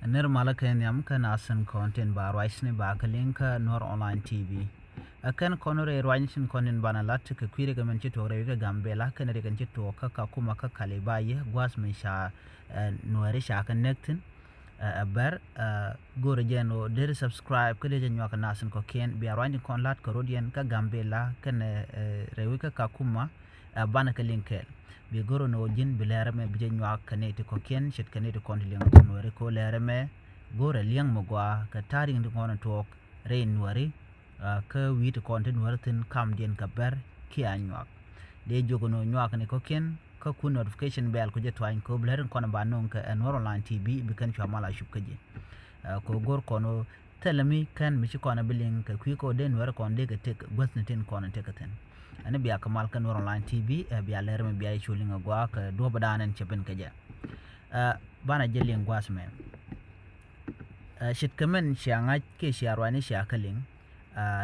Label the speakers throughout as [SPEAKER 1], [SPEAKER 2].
[SPEAKER 1] Nirmala Kenyam kan asan content ba raisni ba kalinka Nor Online TV. Akan konore raisni content bana lat ka kwire ga men chito rewe gambela kan re kan chito ka kuma ka kalibaye gwas men sha nuare sha kan nektin bar gore jeno der subscribe kale janyo kan asan ko ken bi raisni kon lat ka rodien ka gambela kan rewe ka kuma bana kalinkel bi goro no jin bi lerame bi janyo kanete ko ken shit kanete kon liang nuare ko lerame gore liang mo gwa ka taring de kon tok re nuare ka wit kon te nuare tin kam dien ka ber ki anyak de jogono nyak ne ko ken ka ku notification bell ko je twain ko bleren kon ba non ka Nor Online TV bi kan chamala shupkaje ko gor kono telemi kan mi ci kono bilin ka ku ko den nuare kon de ka tek gwasnatin kon te ka ten ana biya kamal kan Nor Online TV biya lerme biya chulinga gwa ka do badanan cheben kaje bana jelin gwasme shit kamen shanga ke sharwani shakalin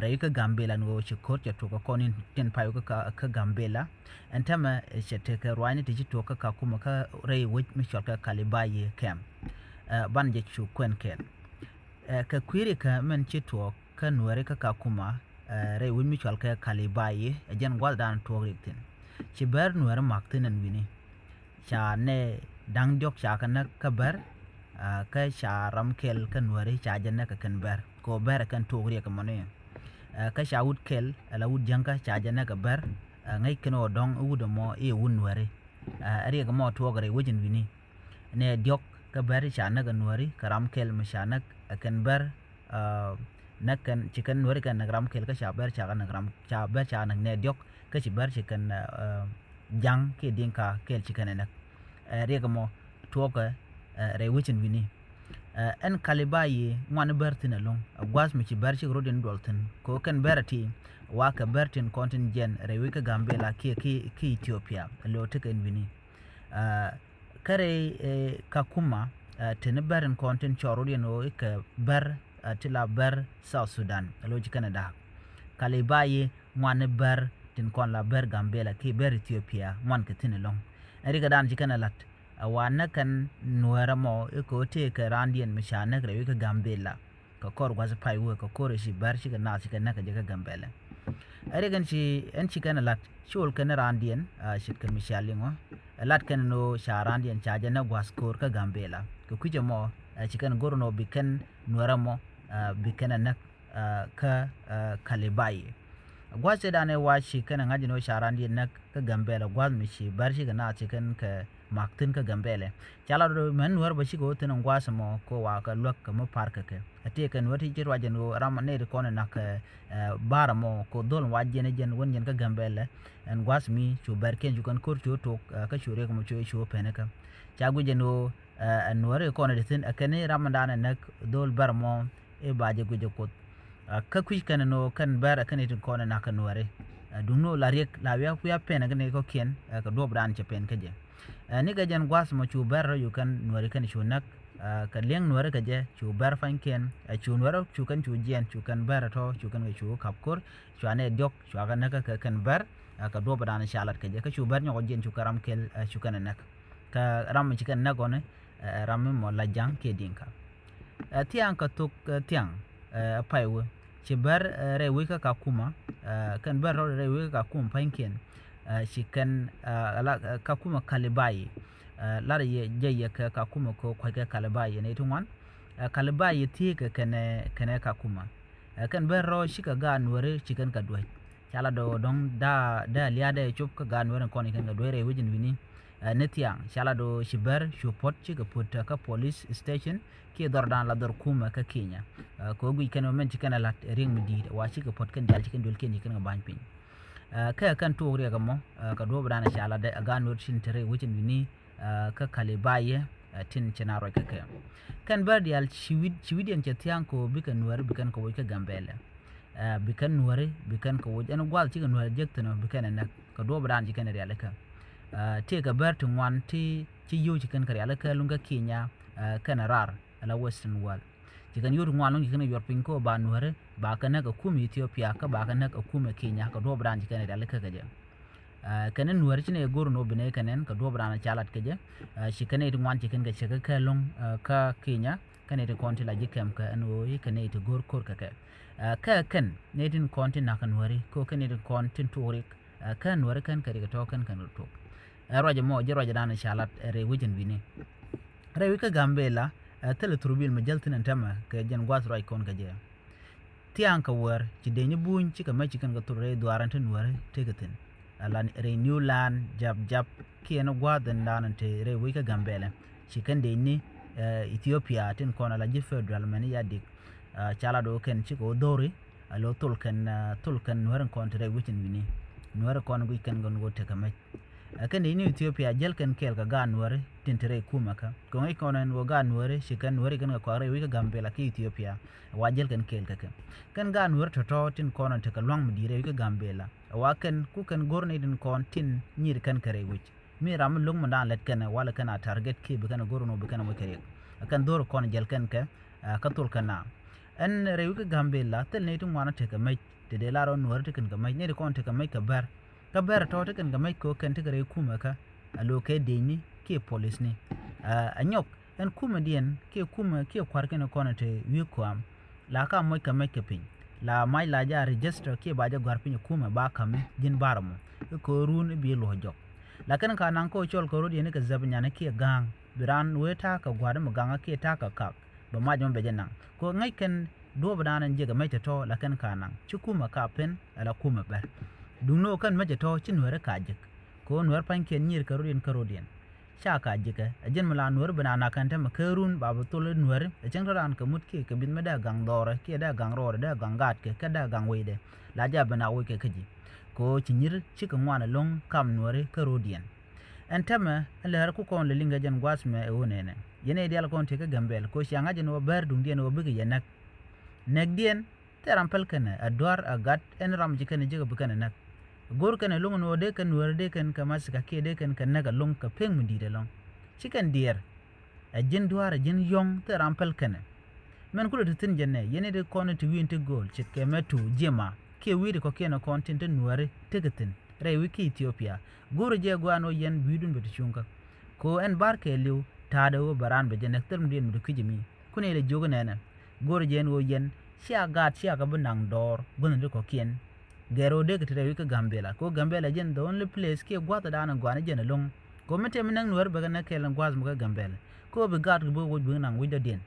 [SPEAKER 1] rai ka gambela no shi court ya to ka konin tin payo ka gambela antama shit ka rwani ti to ka kuma ka rai wit mi shorka kalibaye kem ban je chu kwen ken ka kwiri ka men ci to ka nuare ka kuma rai wit mi shorka kalibaye jan gwal dan to ritin ci ber nuare maktinan wini cha ne dang jok cha kana ka ber ka sha ramkel kan nuare cha janna ka kan ber ko ber kan to riya ka mane ka sha wud kel ala wud janka cha janna ka ber ngai keno dong wud mo e wun nuare ari ga mo to gare wujin wini ne diok ka ber cha na ga nuare ka ramkel ma sha na kan ber nakan chicken nuare kan na ramkel ka sha ber cha ga na ram cha ber cha na ne diok ka chi ber chicken jang ke dinka kel chicken na ari ga mo to ga re wichin wini en kalibaye ngwan bertin along gwas mi ci berchi rodin dolten ko kan berati wa ka bertin contingent re wika gambela ki Ethiopia lo teken wini kare ka kuma tin berin content chorodi no ka ber tila ber South Sudan lo ji Canada kalibaye ngwan ber tin kon la ber gambela ki ber Ethiopia ngwan ka tin along eri ga dan ji kana lat wana kan nuara mo ko te ka randian mishana grewe ka gambela ka kor gwaza pai wo ka kor shi bar shi ka na shi ka naka je ka gambela are gan shi en shi kana lat shol kan randian shi ka mishalingo lat kan no sha randian cha jana gwas kor ka gambela ka kuje mo shi kan gorno bikan nuara mo bikana nak ka kalibai gwase dane wa shi kana ngaji no sha randian nak ka gambela gwaz mi shi bar shi ka na shi kan ka maktin ka gambele chala do men war bashi go tin ngwasa mo ko wa ka lok ka mo park ka ate kan wati jirwa jeno ram ne de kono nak bara mo ko dol wajene jen won jen ka gambele en gwas mi chu berken ju kan kur chu to ka chure ko mo chu pene ka chagu jeno en ware kono de tin akane ramadan nak dol bar mo e baje go ko ka kuj kan no kan bar akane tin kono nak no ware dumno la rek la ya ku ya pene ne ko ken ka do bran che pen ka je ni ga jan gwas mo chu ber yu kan nuare kan chu nak ka leng nuare ka je chu ber fan ken chu nuare chu kan chu jen chu kan ber to chu kan chu kapkor chu ane dok chu ga nak ka kan ber ka do badan shalat ka je ka chu ber nyo jen chu karam kel chu kan nak ka ram chi kan nagone ram mo la jang ke dinka tiang ka tuk tiang paiwo chi ber re wi ka kuma kan ber re wi ka kum fan ken shi kan ka kuma kalibai lara ye ka kuma ko kwa kalibai ne tunwan kalibai ti ka kane ka kuma kan berro shi ka ga nuare shi kan ka duai chala do don da liya da chup ka ga nuare kon kan ga duai wujin wini netiang chala do shi ber shu pot shi ka put ka police station ki dor dan la dor kuma ka Kenya ko gui kan men shi kan lat ring midi wa shi ka pot kan dal shi kan dol ken kan ga ban pin ka kan to riya gamo ka do bana shala da gano shin tare wucin ni ka kalibaye tin cinaro ka kan bardial chiwidian ke tianko bikan nuare bikan ko ka gambele bikan nuare bikan ko wajen gwal ci nuare jektano bikan nak ka do bana ji kan riya laka te ka bertin wan ti ci yo ci kan riya laka lunga Kenya kana rar ala western wall jikan yoru ngwalong jikan yor pinko ba nuare ba kana ka kuma Ethiopia ka ba kana ka kuma Kenya ka do bran jikan da laka gaje kanen nuare chine gorno bine kanen ka do bran chalat kaje shi kane ngwan jikan ga shaka kalong ka Kenya kan ite konti la jikem ka anu yi kan ite gor kor ka ka kan ne din konti na kan wari ko kan ite konti turik kan wari kan ka riga to kan to roje mo je roje dan shalat re wujin bini re wi ka gambela tele turbil ma jaltin antama ka jen gwas roi kon ka je tiang ka war ci de ni buñ ci ka ma ci kan ga turre duarante nuare tegatin alan re new land jab ki eno gwaden dan te re wi ka gambela ci kan de ni Ethiopia tin kona la ji federal mani ya dik chala do ken ci ko dori alo tulkan nuare kon te re wujin bini nuare kon wi kan gon go te ka ma kan ni Ethiopia jel kan kel ka gan nuare tintere kuma ka ko ngai konan wo gan nuare shikan nuare kan ko are wi ka gambela ki Ethiopia wa jel kan kel ka kan gan nuare to tin konan te ka long mudire wi ka gambela wa kan ku kan gorne din kon tin nyir kan kare wi mi ram lung ma dan let kan wala kan target ki be kan gorno be kan mo kare kan dor kon jel kan ka tul kana an re wi ka gambela tel ne tun wana te ka mai te de laro nuare te kan ka mai ne kon te ka mai ka bar to kan ga mai ko kan tigare kuma ka aloke deni ke police ni anyok en kuma dien ke kwar ke no konate wi kwam la ka mai ka mai ke pin la mai la ja register ke ba ja gwar pin kuma ba ka me din baramu ko run bi lo jok la kan ka nan ko chol ko rodi ne ka zabnya ne ke gang biran weta ka gwar mu ganga ke ta ka ba ma jom be jenan ko ngai kan do badanan je ga mai to la kan nan ci kuma ka pen ala kuma bar dungno kan maje to cin wara kajik ko nuwar panken nyir karodien sha kajika ajen mala nuwar banana kan ta makarun babu tole nuwar a can ran ka mutke ka bin mada gang dora ke da gang rora da gangat ke kada gang wede la ja bana wo ke kaji ko cinyir cikin wana long kam nuwar karodien antama alar ku kon le linga jan gwasme e wonene yene dial kon te ka gambel ko shanga jen wo ber dung dien wo bigi yenak nek dien teram pelkene adwar agat en ram jikene jiga bukane nak gor kan long no de kan wer de kan kamas ka ke de kan naga long ka peng mundi de long chicken deer a jin duar jin yong te rampel kan men kulo tin jenne yene de kon to win to goal chit ke metu jema ke wi de ko ke no content nuare tegatin re wiki Ethiopia gor je gwano yen bidun betu chunka ko en bar ke liu ta da wo baran be jenne term din mu kijimi kune le jogo nena gor je en wo yen sia gat sia ka bunang dor gun de ko kien gero de ke wi ka gambela ko gambela jen the only place ke gwata dana gwana jen long ko mete menang nuar baga na kelan gwaz mu ka gambela ko be gat go wo bu nang wi da den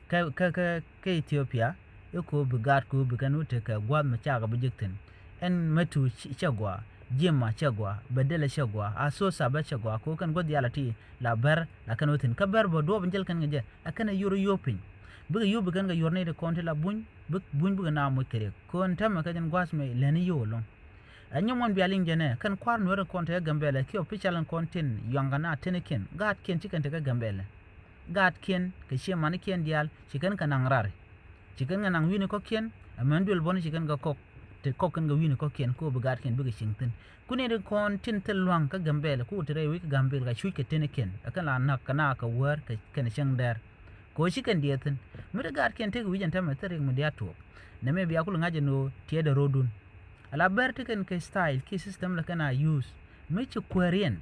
[SPEAKER 1] ka Ethiopia e ko be gat ko be kanu te ka gwad ma cha ga bujikten en metu chagwa jema chagwa bedele chagwa aso saba chagwa ko kan god yalati la ber la kanotin ka ber bo do banjel kan nge akana yuro yopin buga yubu kan ga yorne de konte la buñ buga na mo kere kon tam ka jan gwas me leni yolon anyom won bialing jene kan kwar no konte gambele ki official content yanga na teneken gat ken chicken te gambele gat ken ke she man ken dial chicken kan ngrare chicken nang wini ko ken amandul bon chicken ga kok te kok kan ga wini ko ken ko bugat ken buga shingtin kune de content te luang ka gambele ku tere wi ka gambele ga shu ke teneken akan la nak kana ka war ka ken shang der ko shi kan diyatin mura gar ken te wijan ta matare mu dia to na me biya kulu ngaje no tie da rodun ala ber te kan ke style ki system la kana use me ci korean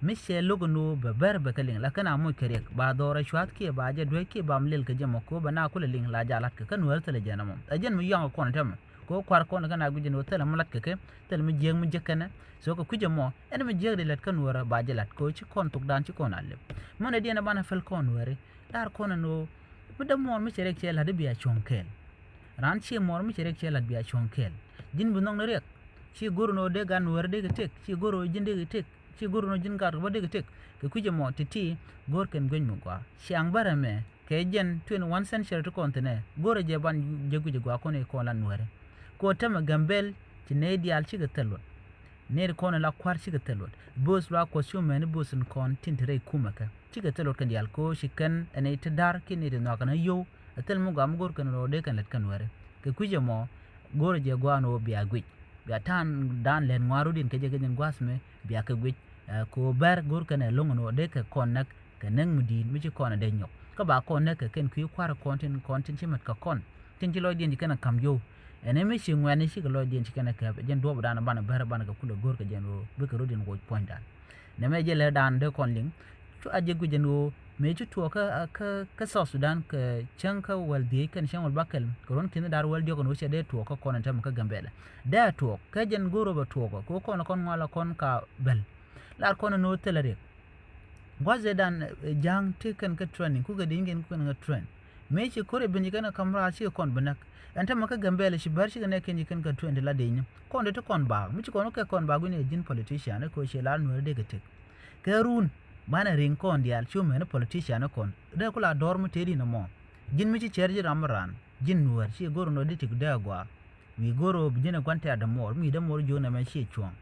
[SPEAKER 1] me she logo no ba ber ba kalin la kana mo kare ba dora shwat ke ba je do ke ba mlel ka jama ko ba na kula lin la jalat ka kan wal tele jana mom ajen mu yang ko na tam ko kwar ko na kana gujin no tele malat ke tele mu jeng mu jekana so ko kuje mo en mu jeg de lat kan wara ba jalat ko ci kon tuk dan ci kon alle mo na diena bana fel kon ware dar kono no muda mor mi cherek chel hade biya chonkel ran chi mor mi cherek chel hade biya chonkel din bu nong rek chi guru no de gan wer de tek chi guru jinde de tek chi guru no jin gar bo de tek ke kuje mo titi gor ken gwen mu kwa chiang barame ke jen 21 century to kontene goro je ban je guje gwa kono ko lan were ko tama gambel ti ne dial chi ga tello ne kono la kwar chi ga tello bos la ko shume ne bosun kon tintere kumaka chiga telo kan dial ko shikan ene tedar kini de no kana yo atel mu gam gor kan ro de kan let kan ware ke kuje mo gor je gwano biya gwi biya tan dan len ngwaru din ke je gen gwasme biya ke gwi ko ber gor kan longo de ka konak ka nang mudin mi ci kona de nyok ka ba konak ka ken ku kwar content ci mat ka kon tin ci loy din di kana kam yo ene mi ci ngwane ci loy din ci kana ka jen do bana bana ber bana ka kula gor ka jen ro be ka ro din go point dan ne me je le dan de kon ling to aje gu jeno me chu to ka South Sudan ka chan ka wal di kan shan wal bakal koron tin dar wal dio kono che de to ka kono tam ka gambela da to ka jen goro ba to ko kono kon ngala kon ka bel lar kono no telare gwaze dan jang tikan ka training ku ga dingen ku na train me chi kore bin kana kamra chi kon banak anta maka gambela shi bar shi ne ken kan ka train la de ni kon de to kon ba mi chi kono ka kon ba gune jin politician ko she lar no de ga tek karun mana ring kon dial chu me politician kon de kula dor mu tedi no mo jin mi ci cherji ramran jin nuar ci goro no de tik da gwa mi goro bijina kwante da mor mi da mor jo na me ci chuan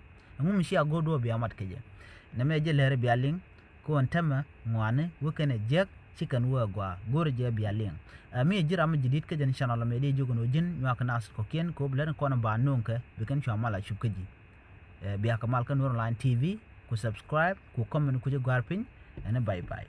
[SPEAKER 1] ngum ci agodo bi amat keje na me je lere bi aling ko antama ngwane wukene jek ci kan wa gwa goro je bi aling mi jira ma jidit ke jan channel me de jogo no jin nyak nas ko ken ko blen ko na ba nonke bi kan chwa mala chupkeji bi akamal kan online tv ku subscribe ku comment ku je garpin and bye bye